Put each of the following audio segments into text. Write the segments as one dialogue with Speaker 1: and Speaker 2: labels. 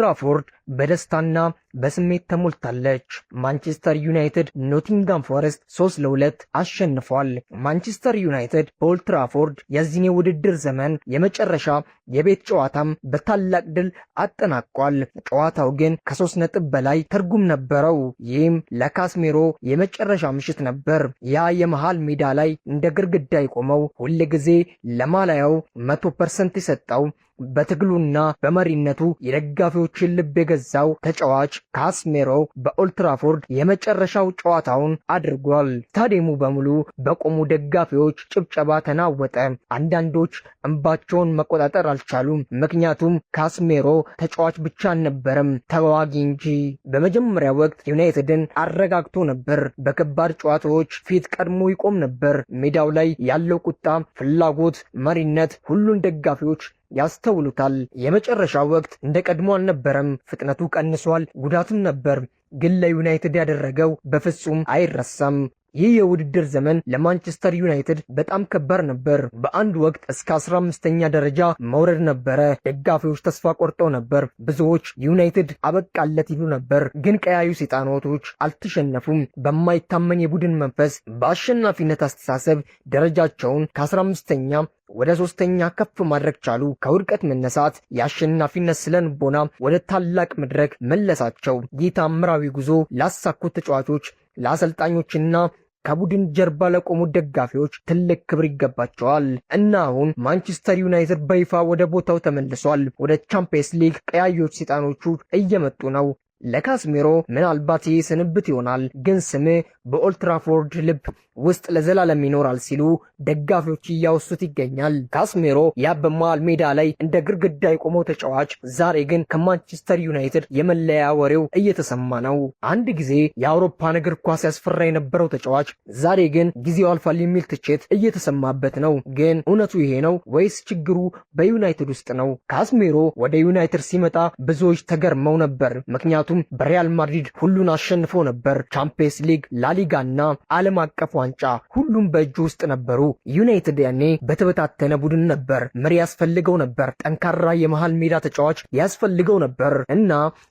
Speaker 1: ትራፎርድ በደስታና በስሜት ተሞልታለች። ማንቸስተር ዩናይትድ ኖቲንጋም ፎረስት 3-2 አሸንፏል። ማንቸስተር ዩናይትድ በኦልድ ትራፎርድ የዚህን የውድድር ዘመን የመጨረሻ የቤት ጨዋታም በታላቅ ድል አጠናቋል። ጨዋታው ግን ከ3 ነጥብ በላይ ትርጉም ነበረው። ይህም ለካስሜሮ የመጨረሻ ምሽት ነበር። ያ የመሃል ሜዳ ላይ እንደ ግድግዳ የቆመው ሁልጊዜ ለማሊያው 100% የሰጠው በትግሉና በመሪነቱ የደጋፊዎችን ልብ የገዛው ተጫዋች ካስሜሮ በኦልድ ትራፎርድ የመጨረሻው ጨዋታውን አድርጓል። ስታዲየሙ በሙሉ በቆሙ ደጋፊዎች ጭብጨባ ተናወጠ። አንዳንዶች እንባቸውን መቆጣጠር አልቻሉም። ምክንያቱም ካስሜሮ ተጫዋች ብቻ አልነበረም፣ ተዋጊ እንጂ። በመጀመሪያ ወቅት ዩናይትድን አረጋግቶ ነበር። በከባድ ጨዋታዎች ፊት ቀድሞ ይቆም ነበር። ሜዳው ላይ ያለው ቁጣ፣ ፍላጎት፣ መሪነት ሁሉን ደጋፊዎች ያስተውሉታል። የመጨረሻው ወቅት እንደ ቀድሞ አልነበረም። ፍጥነቱ ቀንሷል፣ ጉዳትም ነበር። ግን ለዩናይትድ ያደረገው በፍጹም አይረሳም። ይህ የውድድር ዘመን ለማንቸስተር ዩናይትድ በጣም ከባድ ነበር። በአንድ ወቅት እስከ 15ኛ ደረጃ መውረድ ነበረ። ደጋፊዎች ተስፋ ቆርጠው ነበር። ብዙዎች ዩናይትድ አበቃለት ይሉ ነበር። ግን ቀያዩ ሰይጣናቶች አልተሸነፉም። በማይታመን የቡድን መንፈስ፣ በአሸናፊነት አስተሳሰብ ደረጃቸውን ከ15ኛ ወደ 3ኛ ከፍ ማድረግ ቻሉ። ከውድቀት መነሳት የአሸናፊነት ስነልቦና ወደ ታላቅ መድረክ መለሳቸው። ይህ ታምራዊ ጉዞ ላሳኩት ተጫዋቾች፣ ለአሰልጣኞችና ከቡድን ጀርባ ለቆሙት ደጋፊዎች ትልቅ ክብር ይገባቸዋል። እና አሁን ማንቸስተር ዩናይትድ በይፋ ወደ ቦታው ተመልሷል። ወደ ቻምፒየንስ ሊግ ቀያዮች ሰይጣኖቹ እየመጡ ነው። ለካስሜሮ ምናልባት ይህ ስንብት ይሆናል፣ ግን ስምህ በኦልድ ትራፎርድ ልብ ውስጥ ለዘላለም ይኖራል ሲሉ ደጋፊዎች እያወሱት ይገኛል። ካስሜሮ ያ በመሃል ሜዳ ላይ እንደ ግድግዳ የቆመው ተጫዋች ዛሬ ግን ከማንቸስተር ዩናይትድ የመለያ ወሬው እየተሰማ ነው። አንድ ጊዜ የአውሮፓን እግር ኳስ ያስፈራ የነበረው ተጫዋች ዛሬ ግን ጊዜው አልፏል የሚል ትችት እየተሰማበት ነው። ግን እውነቱ ይሄ ነው ወይስ ችግሩ በዩናይትድ ውስጥ ነው? ካስሜሮ ወደ ዩናይትድ ሲመጣ ብዙዎች ተገርመው ነበር። ምክንያቱም በሪያል ማድሪድ ሁሉን አሸንፎ ነበር። ቻምፒየንስ ሊግ፣ ላሊጋና ዓለም አቀፍ ዋንጫ ሁሉም በእጁ ውስጥ ነበሩ። ዩናይትድ ያኔ በተበታተነ ቡድን ነበር። መሪ ያስፈልገው ነበር። ጠንካራ የመሃል ሜዳ ተጫዋች ያስፈልገው ነበር እና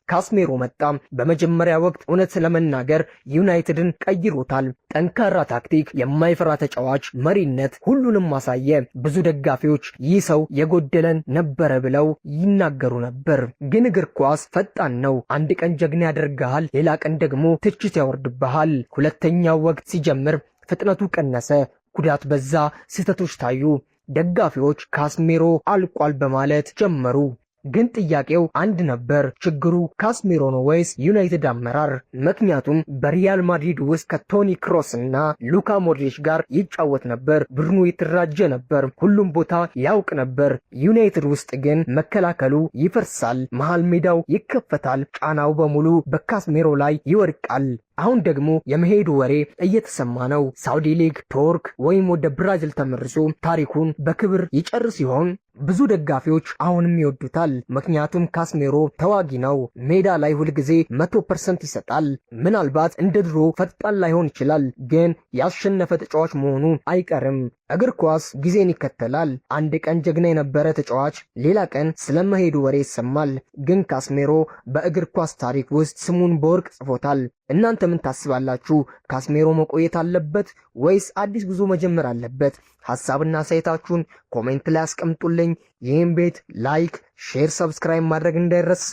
Speaker 1: ካስሜሮ መጣ። በመጀመሪያ ወቅት እውነት ለመናገር ዩናይትድን ቀይሮታል። ጠንካራ ታክቲክ፣ የማይፈራ ተጫዋች፣ መሪነት፣ ሁሉንም ማሳየ። ብዙ ደጋፊዎች ይህ ሰው የጎደለን ነበረ ብለው ይናገሩ ነበር። ግን እግር ኳስ ፈጣን ነው። አንድ ቀን ጀግና ያደርግሃል፣ ሌላ ቀን ደግሞ ትችት ያወርድብሃል። ሁለተኛው ወቅት ሲጀምር ፍጥነቱ ቀነሰ፣ ጉዳት በዛ፣ ስህተቶች ታዩ። ደጋፊዎች ካስሜሮ አልቋል በማለት ጀመሩ። ግን ጥያቄው አንድ ነበር። ችግሩ ካስሜሮ ነው ወይስ ዩናይትድ አመራር? ምክንያቱም በሪያል ማድሪድ ውስጥ ከቶኒ ክሮስ እና ሉካ ሞድሪች ጋር ይጫወት ነበር። ቡድኑ የተደራጀ ነበር። ሁሉም ቦታ ያውቅ ነበር። ዩናይትድ ውስጥ ግን መከላከሉ ይፈርሳል፣ መሃል ሜዳው ይከፈታል፣ ጫናው በሙሉ በካስሜሮ ላይ ይወድቃል። አሁን ደግሞ የመሄዱ ወሬ እየተሰማ ነው። ሳውዲ ሊግ፣ ቱርክ ወይም ወደ ብራዚል ተመርሶ ታሪኩን በክብር ይጨርስ ይሆን? ብዙ ደጋፊዎች አሁንም ይወዱታል። ምክንያቱም ካስሜሮ ተዋጊ ነው። ሜዳ ላይ ሁልጊዜ 100% ይሰጣል። ምናልባት እንደ ድሮ ፈጣን ላይሆን ይችላል፣ ግን ያሸነፈ ተጫዋች መሆኑ አይቀርም። እግር ኳስ ጊዜን ይከተላል። አንድ ቀን ጀግና የነበረ ተጫዋች ሌላ ቀን ስለመሄዱ ወሬ ይሰማል። ግን ካስሜሮ በእግር ኳስ ታሪክ ውስጥ ስሙን በወርቅ ጽፎታል። እናንተ ምን ታስባላችሁ? ካስሜሮ መቆየት አለበት ወይስ አዲስ ጉዞ መጀመር አለበት? ሐሳብና አስተያየታችሁን ኮሜንት ላይ አስቀምጡልኝ። ይህን ቤት ላይክ፣ ሼር፣ ሰብስክራይብ ማድረግ እንዳይረሳ።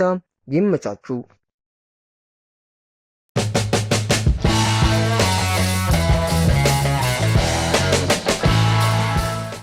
Speaker 1: ይመቻችሁ።